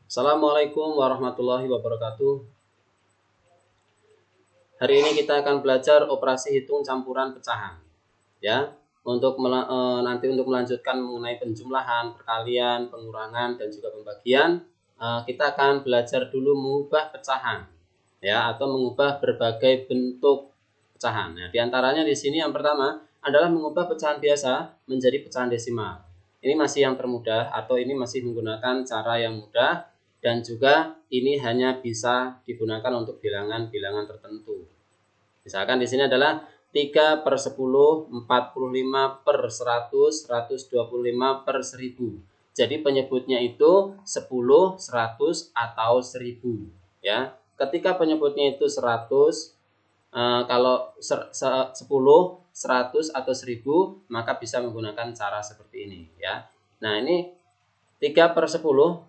Assalamualaikum warahmatullahi wabarakatuh. Hari ini kita akan belajar operasi hitung campuran pecahan. Ya, nanti untuk melanjutkan mengenai penjumlahan, perkalian, pengurangan dan juga pembagian, kita akan belajar dulu mengubah pecahan, ya, atau mengubah berbagai bentuk pecahan. Nah, diantaranya di sini yang pertama adalah mengubah pecahan biasa menjadi pecahan desimal. Ini masih yang termudah atau ini masih menggunakan cara yang mudah. Dan juga ini hanya bisa digunakan untuk bilangan-bilangan tertentu. Misalkan di sini adalah 3/10, 45/100, 125/1000. Jadi penyebutnya itu 10, 100 atau 1000. Ya, ketika penyebutnya itu 100, kalau 10, 100 atau 1000, maka bisa menggunakan cara seperti ini. Ya, nah ini 3/10.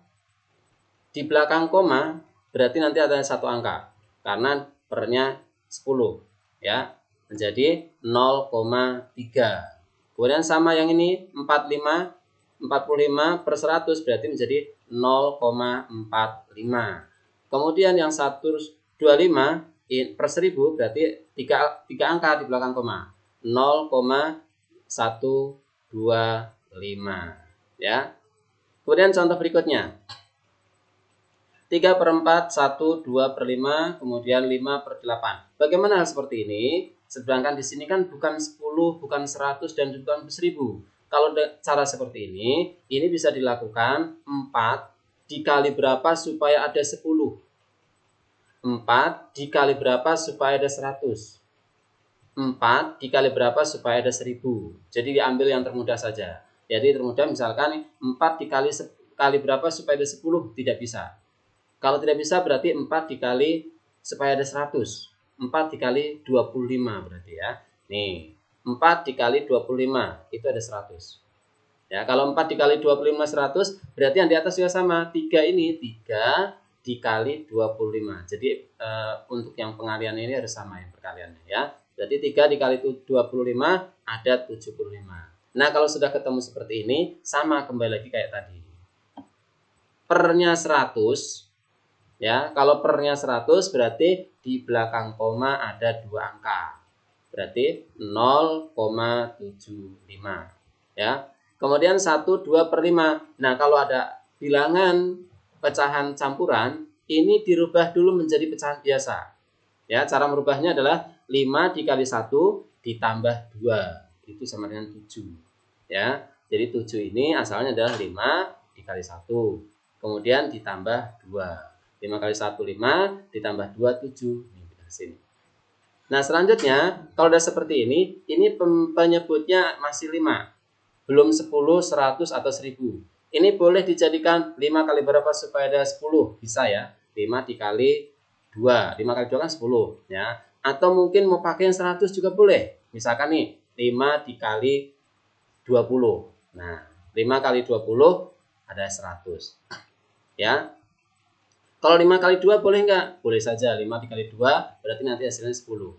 Di belakang koma berarti nanti ada satu angka karena pernya 10, ya, menjadi 0,3. Kemudian sama yang ini 45/100 berarti menjadi 0,45. Kemudian yang 125/1000 berarti 3 angka di belakang koma, 0,125, ya. Kemudian contoh berikutnya 3/4, 1, 2/5, kemudian 5/8. Bagaimana hal seperti ini? Sedangkan di sini kan bukan 10, bukan 100, dan bukan 1000. Kalau cara seperti ini bisa dilakukan 4 dikali berapa supaya ada 10. 4 dikali berapa supaya ada 100. 4 dikali berapa supaya ada 1000. Jadi diambil yang termudah saja. Jadi termudah misalkan 4 dikali berapa supaya ada 10, tidak bisa. Kalau tidak bisa berarti 4 dikali supaya ada 100. 4 dikali 25 berarti ya. Nih, 4 dikali 25 itu ada 100. Ya, kalau 4 dikali 25 100 berarti yang di atas juga sama. 3 ini 3 dikali 25. Jadi untuk yang pengalian ini harus sama yang perkaliannya ya. Berarti 3 dikali 25 ada 75. Nah, kalau sudah ketemu seperti ini sama kembali lagi kayak tadi. Pernya 100. Ya, kalau pernya 100 berarti di belakang koma ada 2 angka. Berarti 0,75. Ya. Kemudian 1, 2/5. Nah, kalau ada bilangan pecahan campuran, ini dirubah dulu menjadi pecahan biasa. Ya, cara merubahnya adalah 5 dikali 1 ditambah 2. Itu sama dengan 7. Ya. Jadi 7 ini asalnya adalah 5 dikali 1. Kemudian ditambah 2. 5 kali 1, 5, ditambah 2, 7. Ini di sini. Nah, selanjutnya, kalau udah seperti ini penyebutnya masih 5. Belum 10, 100, atau 1000. Ini boleh dijadikan 5 kali berapa supaya ada 10? Bisa ya. 5 dikali 2. 5 kali 2 kan 10. Ya. Atau mungkin mau pakai yang 100 juga boleh. Misalkan nih, 5 dikali 20. Nah, 5 kali 20 ada 100. Ya. Kalau 5 kali 2 boleh enggak? Boleh saja. 5 dikali 2 berarti nanti hasilnya 10.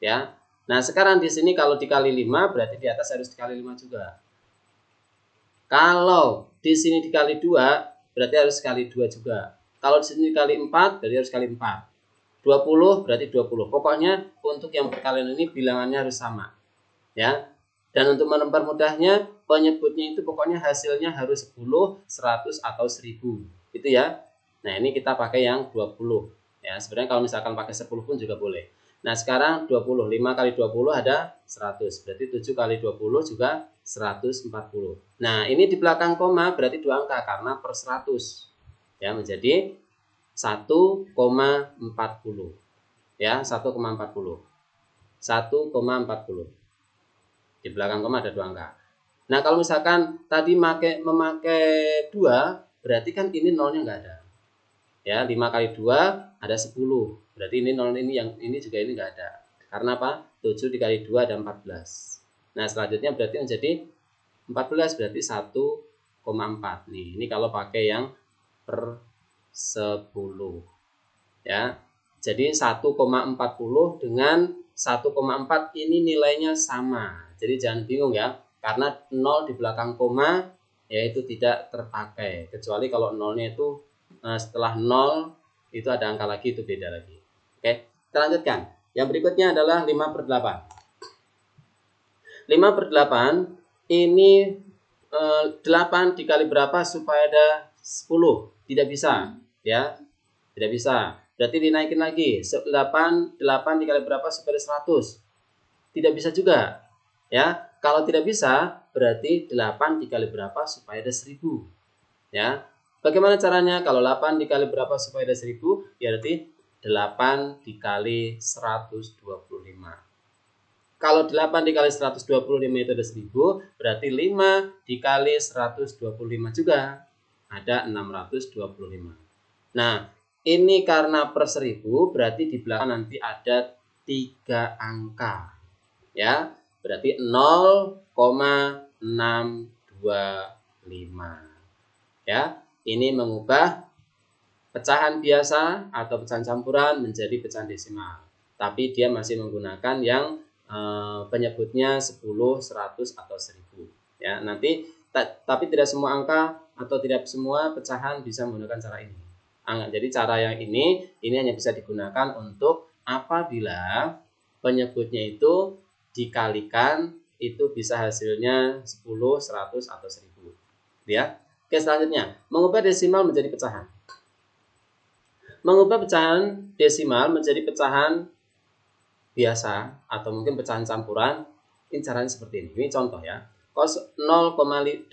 Ya. Nah, sekarang di sini kalau dikali 5 berarti di atas harus dikali 5 juga. Kalau di sini dikali 2 berarti harus dikali 2 juga. Kalau di sini dikali 4 berarti harus dikali 4. 20 berarti 20. Pokoknya untuk yang perkalian ini bilangannya harus sama. Ya. Dan untuk mempermudahnya penyebutnya itu pokoknya hasilnya harus 10, 100, atau 1000. Itu ya. Nah, ini kita pakai yang 20. Ya, sebenarnya kalau misalkan pakai 10 pun juga boleh. Nah, sekarang 20. 5 kali 20 ada 100. Berarti 7 kali 20 juga 140. Nah, ini di belakang koma berarti 2 angka karena per 100. Ya, menjadi 1,40. Ya, 1,40. 1,40. Di belakang koma ada 2 angka. Nah, kalau misalkan tadi memakai 2, berarti kan ini nolnya enggak ada. Ya, 5 kali 2 ada 10. Berarti ini 0 ini juga ini enggak ada. Karena apa? 7 dikali 2 ada 14. Nah, selanjutnya berarti menjadi 14 berarti 1,4. Nih, ini kalau pakai yang per 10. Ya. Jadi 1,40 dengan 1,4 ini nilainya sama. Jadi jangan bingung ya. Karena 0 di belakang koma yaitu tidak terpakai. Kecuali kalau nolnya itu setelah 0 itu ada angka lagi, itu beda lagi. Oke, kita lanjutkan. Yang berikutnya adalah 5/8. 5/8 ini 8 dikali berapa supaya ada 10? Tidak bisa, ya. Tidak bisa. Berarti dinaikin lagi. 8 dikali berapa supaya ada 100? Tidak bisa juga. Ya, kalau tidak bisa, berarti 8 dikali berapa supaya ada 1000? Ya. Bagaimana caranya? Kalau 8 dikali berapa supaya ada 1000? Ya berarti 8 dikali 125. Kalau 8 dikali 125 itu ada 1000, berarti 5 dikali 125 juga ada 625. Nah, ini karena per 1000, berarti di belakang nanti ada 3 angka. Ya, berarti 0,625. Ya, ini mengubah pecahan biasa atau pecahan campuran menjadi pecahan desimal. Tapi dia masih menggunakan yang penyebutnya 10, 100 atau 1000. Ya, nanti tapi tidak semua angka atau tidak semua pecahan bisa menggunakan cara ini. Jadi cara yang ini hanya bisa digunakan untuk apabila penyebutnya itu dikalikan, itu bisa hasilnya 10, 100 atau 1000. Ya. Oke, selanjutnya mengubah desimal menjadi pecahan. Mengubah pecahan desimal menjadi pecahan biasa atau mungkin pecahan campuran, ini caranya seperti ini. Ini contoh ya. Cos 0,8,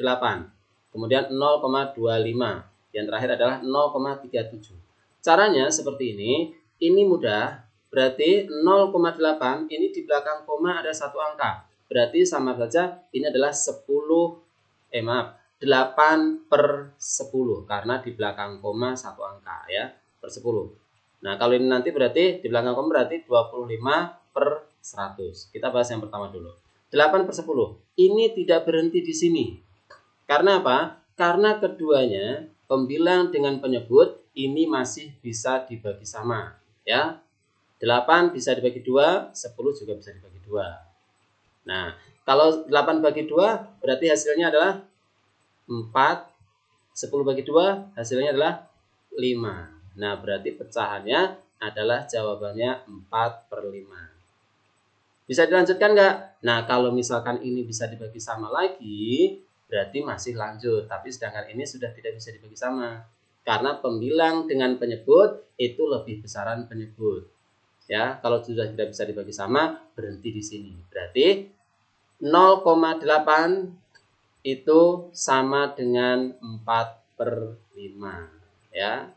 kemudian 0,25, yang terakhir adalah 0,37. Caranya seperti ini mudah. Berarti 0,8 ini di belakang koma ada satu angka. Berarti sama saja ini adalah 8/10 karena di belakang koma satu angka ya, per 10. Nah, kalau ini nanti berarti di belakang koma berarti 25/100. Kita bahas yang pertama dulu. 8/10. Ini tidak berhenti di sini. Karena apa? Karena keduanya, pembilang dengan penyebut, ini masih bisa dibagi sama. Ya, 8 bisa dibagi 2, 10 juga bisa dibagi 2. Nah, kalau 8 bagi 2, berarti hasilnya adalah 4. 10 bagi 2, hasilnya adalah 5. Nah, berarti pecahannya adalah jawabannya 4/5. Bisa dilanjutkan nggak? Nah, kalau misalkan ini bisa dibagi sama lagi, berarti masih lanjut. Tapi sedangkan ini sudah tidak bisa dibagi sama. Karena pembilang dengan penyebut itu lebih besaran penyebut. Ya, kalau sudah tidak bisa dibagi sama, berhenti di sini. Berarti 0,8 itu sama dengan 4/5. Ya.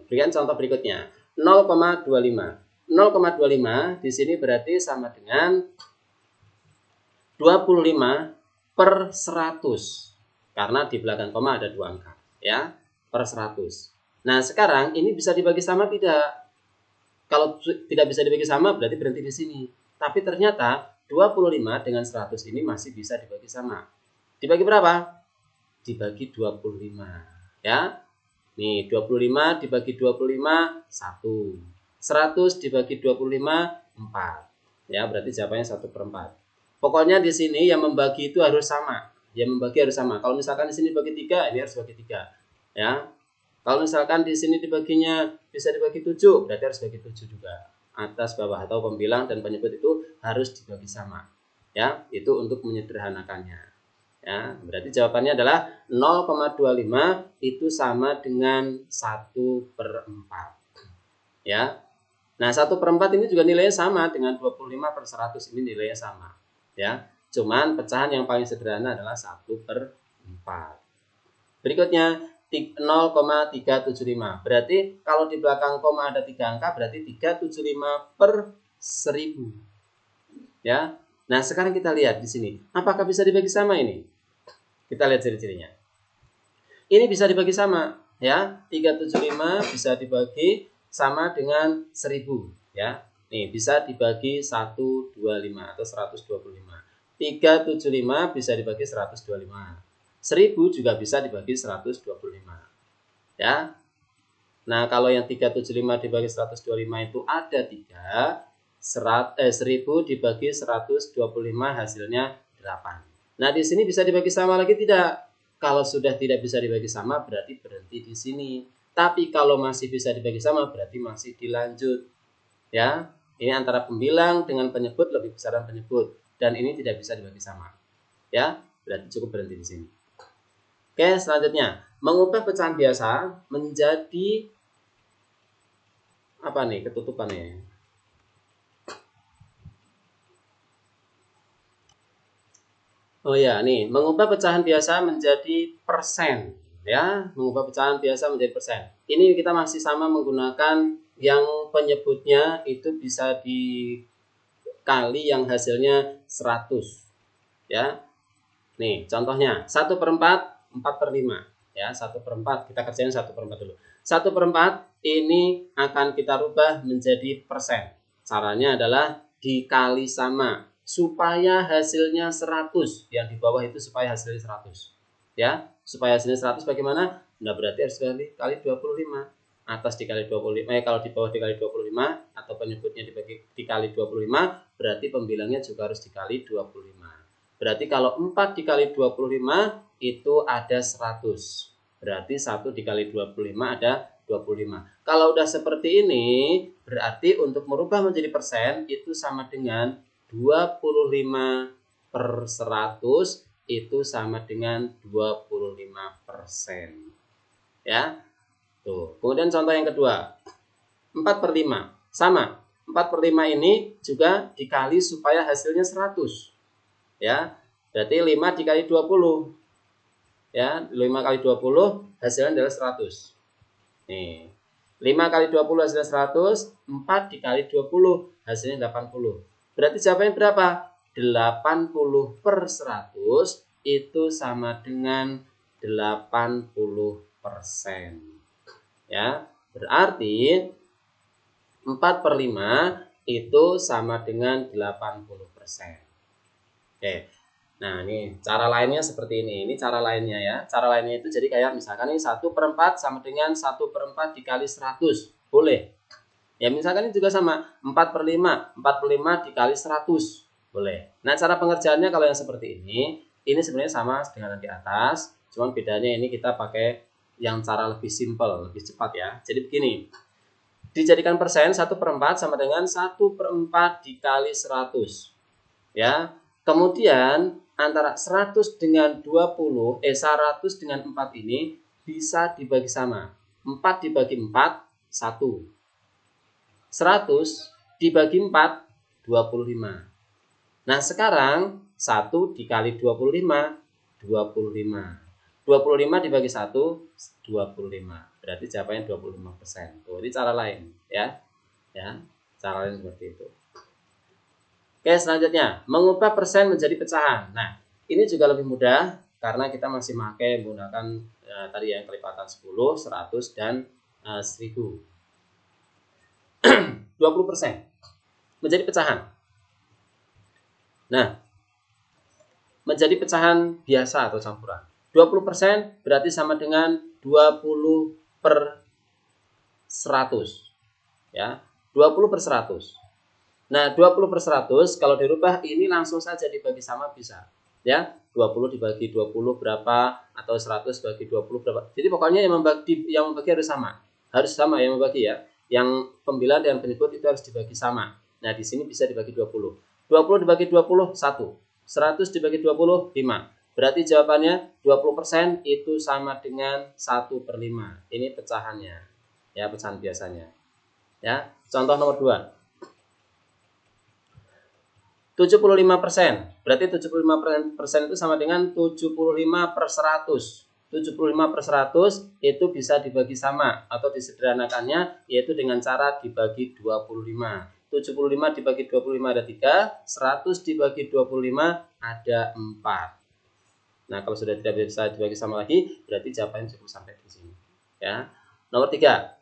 Berikan contoh berikutnya. 0,25. 0,25 di sini berarti sama dengan 25/100. Karena di belakang koma ada 2 angka, ya, per 100. Nah, sekarang ini bisa dibagi sama tidak? Kalau tidak bisa dibagi sama berarti berhenti di sini. Tapi ternyata 25 dengan 100 ini masih bisa dibagi sama. Dibagi berapa? Dibagi 25, ya. Nih, 25 dibagi 25, 1. 100 dibagi 25, 4. Ya, berarti jawabannya 1/4. Pokoknya di sini yang membagi itu harus sama. Yang membagi harus sama. Kalau misalkan di sini bagi 3, ini harus bagi 3. Ya. Kalau misalkan di sini dibaginya bisa dibagi 7, berarti harus bagi 7 juga. Atas, bawah, atau pembilang dan penyebut itu harus dibagi sama. Ya, itu untuk menyederhanakannya. Ya, berarti jawabannya adalah 0,25 itu sama dengan 1/4. Ya. Nah, 1/4 ini juga nilainya sama dengan 25/100, ini nilainya sama. Ya. Cuman pecahan yang paling sederhana adalah 1/4. Berikutnya 0,375. Berarti kalau di belakang koma ada 3 angka, berarti 375/1000. Ya. Nah, sekarang kita lihat di sini. Apakah bisa dibagi sama ini? Kita lihat ciri-cirinya. Ini bisa dibagi sama, ya. 375 bisa dibagi sama dengan 1000, ya. Nih, bisa dibagi 125 atau 125. 375 bisa dibagi 125. 1000 juga bisa dibagi 125. Ya. Nah, kalau yang 375 dibagi 125 itu ada 3, 1000 dibagi 125 hasilnya 8. Nah, di sini bisa dibagi sama lagi tidak? Kalau sudah tidak bisa dibagi sama berarti berhenti di sini. Tapi kalau masih bisa dibagi sama berarti masih dilanjut. Ya, ini antara pembilang dengan penyebut lebih besaran penyebut dan ini tidak bisa dibagi sama. Ya, berarti cukup berhenti di sini. Oke, selanjutnya mengubah pecahan biasa menjadi apa nih ketutupannya? Oh ya, nih mengubah pecahan biasa menjadi persen, ya, mengubah pecahan biasa menjadi persen. Ini kita masih sama menggunakan yang penyebutnya itu bisa dikali yang hasilnya 100, ya. Nih, contohnya 1/4, 4/5, ya, 1/4 kita kerjain 1/4 dulu. 1/4 ini akan kita rubah menjadi persen. Caranya adalah dikali sama supaya hasilnya 100. Yang di bawah itu supaya hasilnya 100. Ya, supaya hasilnya 100 bagaimana? Nah, berarti harus kali 25. Atas dikali 25, kalau di bawah dikali 25 atau penyebutnya dikali 25, berarti pembilangnya juga harus dikali 25. Berarti kalau 4 dikali 25 itu ada 100. Berarti 1 dikali 25 ada 25. Kalau udah seperti ini, berarti untuk merubah menjadi persen itu sama dengan 25/100 itu sama dengan 25%. Ya. Tuh. Kemudian contoh yang kedua. 4/5. Sama. 4/5 ini juga dikali supaya hasilnya 100. Ya. Berarti 5 dikali 20. Ya, 5 kali 20 hasilnya adalah 100. Nih. 5 kali 20 hasilnya 100, 4 dikali 20 hasilnya 80. Berarti jawabannya berapa? 80/100 itu sama dengan 80%. Ya, berarti 4/5 itu sama dengan 80%. Oke. Nah, ini cara lainnya seperti ini. Ini cara lainnya ya. Cara lainnya itu jadi kayak misalkan ini 1/4 sama dengan 1/4 dikali 100. Boleh. Ya, misalkan ini juga sama. 4/5. 4/5 dikali 100. Boleh. Nah, cara pengerjaannya kalau yang seperti ini sebenarnya sama dengan yang di atas. Cuman bedanya ini kita pakai yang cara lebih simpel, lebih cepat ya. Jadi begini. Dijadikan persen 1/4 sama dengan 1/4 dikali 100. Ya. Kemudian antara 100 dengan 20, 100 dengan 4 ini bisa dibagi sama. 4 dibagi 4, 1. 100 dibagi 4, 25. Nah, sekarang 1 dikali 25, 25. 25 dibagi 1, 25. Berarti jawabannya 25%. Tuh, ini cara lain ya. Ya, cara lain seperti itu. Oke, selanjutnya mengubah persen menjadi pecahan. Nah, ini juga lebih mudah karena kita masih menggunakan tadi yang kelipatan 10, 100 dan 1000. 20% menjadi pecahan. Nah, menjadi pecahan biasa atau campuran. 20% berarti sama dengan 20/100. Ya, 20/100. Nah, 20/100 kalau dirubah ini langsung saja dibagi sama bisa. Ya, 20 dibagi 20 berapa atau 100 bagi 20 berapa. Jadi pokoknya yang membagi harus sama. Harus sama yang membagi ya. Yang pembilang dan penyebut itu harus dibagi sama. Nah, di sini bisa dibagi 20. 20 dibagi 20 1. 100 dibagi 20 5. Berarti jawabannya 20% itu sama dengan 1/5. Ini pecahannya. Ya, pecahan biasanya. Ya, contoh nomor 2. 75%. Berarti 75% itu sama dengan 75/100. 75/100 itu bisa dibagi sama atau disederhanakannya yaitu dengan cara dibagi 25. 75 dibagi 25 ada 3, 100 dibagi 25 ada 4. Nah, kalau sudah tidak bisa dibagi sama lagi, berarti jawabannya cukup sampai di sini. Ya. Nomor 3.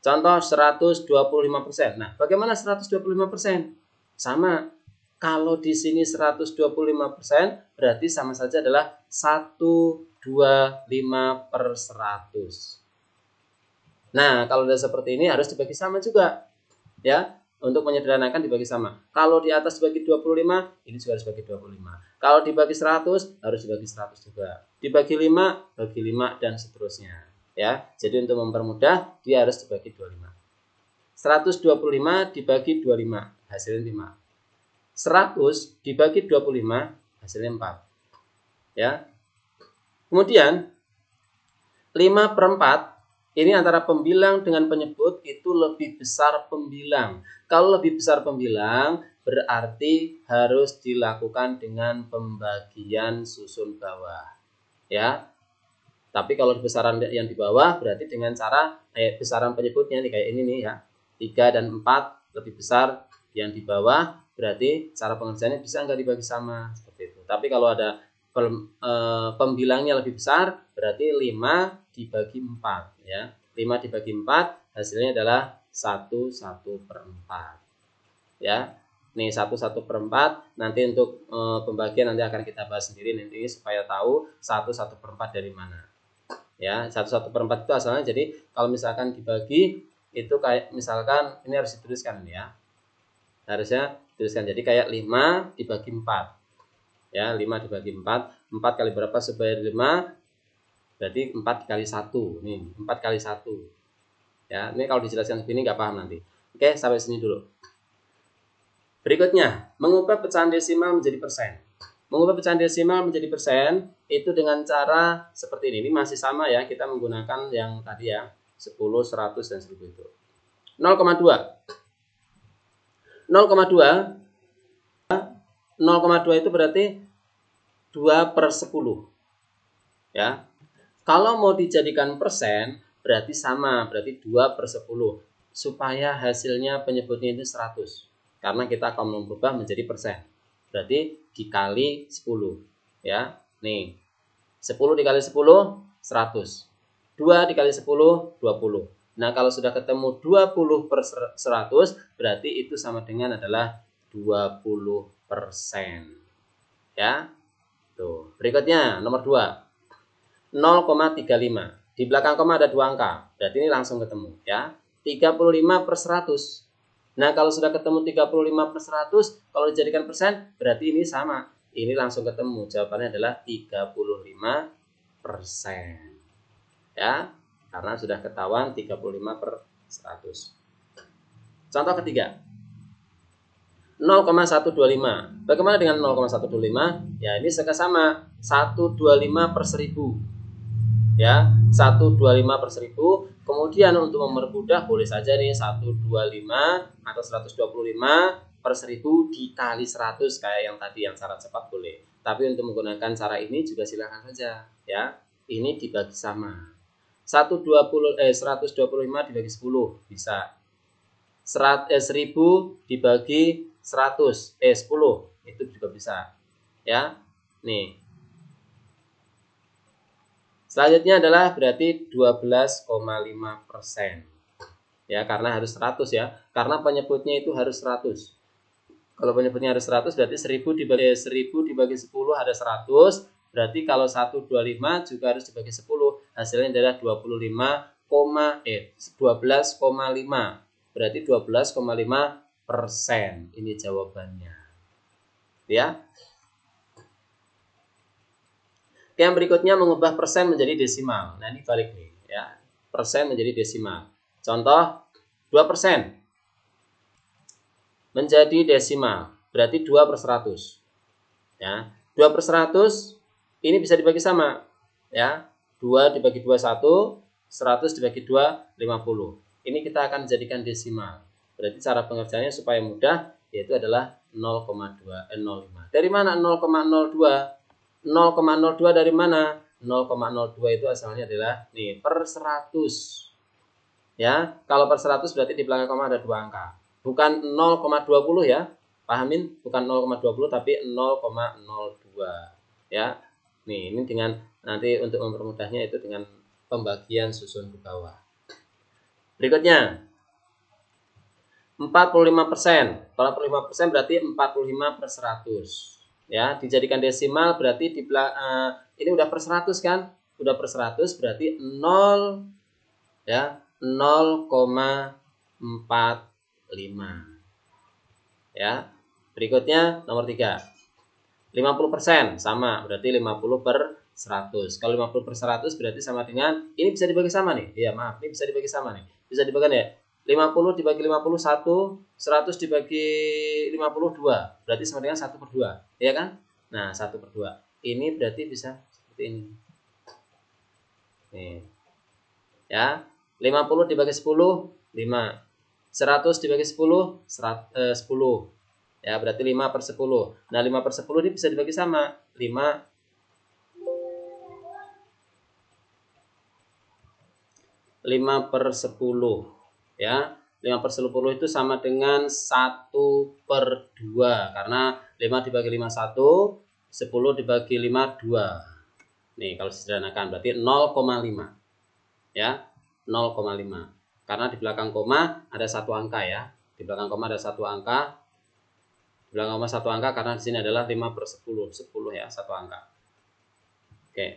Contoh 125%. Nah, bagaimana 125%? Sama. Kalau di sini 125% berarti sama saja adalah 125/100. Nah, kalau sudah seperti ini harus dibagi sama juga. Ya, untuk menyederhanakan dibagi sama. Kalau di atas dibagi 25, ini juga harus dibagi 25. Kalau dibagi 100, harus dibagi 100 juga. Dibagi 5, bagi 5 dan seterusnya. Ya, jadi untuk mempermudah dia harus dibagi 25. 125 dibagi 25 hasilnya 5. 100 dibagi 25 hasilnya 4. Ya. Kemudian 5/4 ini antara pembilang dengan penyebut itu lebih besar pembilang. Kalau lebih besar pembilang berarti harus dilakukan dengan pembagian susun bawah. Ya. Tapi kalau besaran yang di bawah berarti dengan cara besaran penyebutnya nih kayak ini nih ya. 3 dan 4 lebih besar yang di bawah, berarti cara pengerjaannya bisa enggak dibagi sama seperti itu. Tapi kalau ada pembilangnya lebih besar, berarti 5 dibagi 4 ya. 5 dibagi 4 hasilnya adalah 1/4 ya. Nih 1/4 nanti untuk pembagian nanti akan kita bahas sendiri nanti supaya tahu 1/4 dari mana. Ya, 1/4 itu asalnya, jadi kalau misalkan dibagi itu kayak misalkan ini harus dituliskan ya. Harusnya dituliskan. Jadi kayak 5 dibagi 4. Ya, 5 dibagi 4. 4 kali berapa supaya 5? Berarti 4 kali 1. Nih, 4 kali 1. Ya, ini kalau dijelaskan begini nggak paham nanti. Oke, sampai sini dulu. Berikutnya, mengubah pecahan desimal menjadi persen. Mengubah pecahan desimal menjadi persen itu dengan cara seperti ini. Ini masih sama ya, kita menggunakan yang tadi ya, 10, 100 dan 1000 itu. 0,2. 0,2 0,2 itu berarti 2/10 ya. Kalau mau dijadikan persen berarti sama, berarti 2/10 supaya hasilnya penyebutnya itu 100 karena kita akan mengubah menjadi persen. Berarti dikali 10 ya. Nih 10 dikali 10 100. 2 dikali 10 20. Nah kalau sudah ketemu 20/100 berarti itu sama dengan adalah 20%. Ya. Tuh. Berikutnya nomor 2. 0,35. Di belakang koma ada 2 angka. Berarti ini langsung ketemu ya. 35/100. Nah, kalau sudah ketemu 35/100, kalau dijadikan persen berarti ini sama. Ini langsung ketemu. Jawabannya adalah 35%. Ya. Karena sudah ketahuan 35/100. Contoh ketiga. 0,125. Bagaimana dengan 0,125? Ya, ini sama 125/1000. Ya, 125/1000. Kemudian untuk mempermudah boleh saja nih 125 atau 125/1000 dikali 100 kayak yang tadi yang cara cepat boleh. Tapi untuk menggunakan cara ini juga silakan saja ya. Ini dibagi sama. 125 dibagi 10 bisa. 1000 dibagi 10 itu juga bisa ya. Nih selanjutnya adalah berarti 12,5% ya, karena harus 100 ya, karena penyebutnya itu harus 100. Kalau penyebutnya harus 100 berarti 1000 dibagi 10 ada 100, berarti kalau 125 juga harus dibagi 10, hasilnya adalah 12,5 berarti 12,5%. Ini jawabannya ya. Yang berikutnya mengubah persen menjadi desimal. Nah ini balik nih ya, persen menjadi desimal. Contoh 2% menjadi desimal berarti 2/100 ya. 2/100 ini bisa dibagi sama ya. 2 dibagi 2 1, 100 dibagi 2 50. Ini kita akan jadikan desimal. Berarti cara pengerjaannya supaya mudah yaitu adalah 0,05. Dari mana 0,02? 0,02 dari mana? 0,02 itu asalnya adalah nih per 100. Ya, kalau per 100 berarti di belakang koma ada 2 angka. Bukan 0,20 ya. Pahamin, bukan 0,20 tapi 0,02 ya. Nih, ini dengan nanti untuk mempermudahnya itu dengan pembagian susun ke bawah. Berikutnya 45%. 45% berarti 45/100. Ya, dijadikan desimal berarti ini udah per 100 kan? Udah per 100 berarti 0 ya, 0,45. Ya. Berikutnya nomor 3. 50% sama, berarti 50/100. 100. Kalau 50 per 100 berarti sama dengan, ini bisa dibagi sama nih. Iya, maaf, ini bisa dibagi sama nih. Bisa dibagi ya. 50 dibagi 51, 100 dibagi 52. Berarti sama dengan 1 per 2. Iya kan? Nah, 1 per 2. Ini berarti bisa seperti ini. Nih. Ya. 50 dibagi 10, 5. 100 dibagi 10, 10. Ya, berarti 5 per 10. Nah, 5 per 10 ini bisa dibagi sama. 5 per 10. Ya, 5 per 10 itu sama dengan 1 per 2. Karena 5 dibagi 5, 1. 10 dibagi 5, 2. Nih, kalau disederhanakan berarti 0,5. Ya, 0,5. Karena di belakang koma ada satu angka ya. Di belakang koma ada satu angka. Di belakang koma satu angka karena di sini adalah 5 per 10. 10 ya, satu angka. Oke.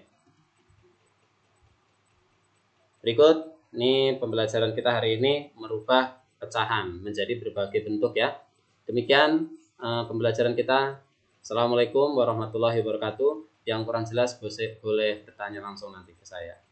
Berikut, ini pembelajaran kita hari ini merubah pecahan menjadi berbagai bentuk ya. Demikian pembelajaran kita. Assalamualaikum warahmatullahi wabarakatuh. Yang kurang jelas boleh bertanya langsung nanti ke saya.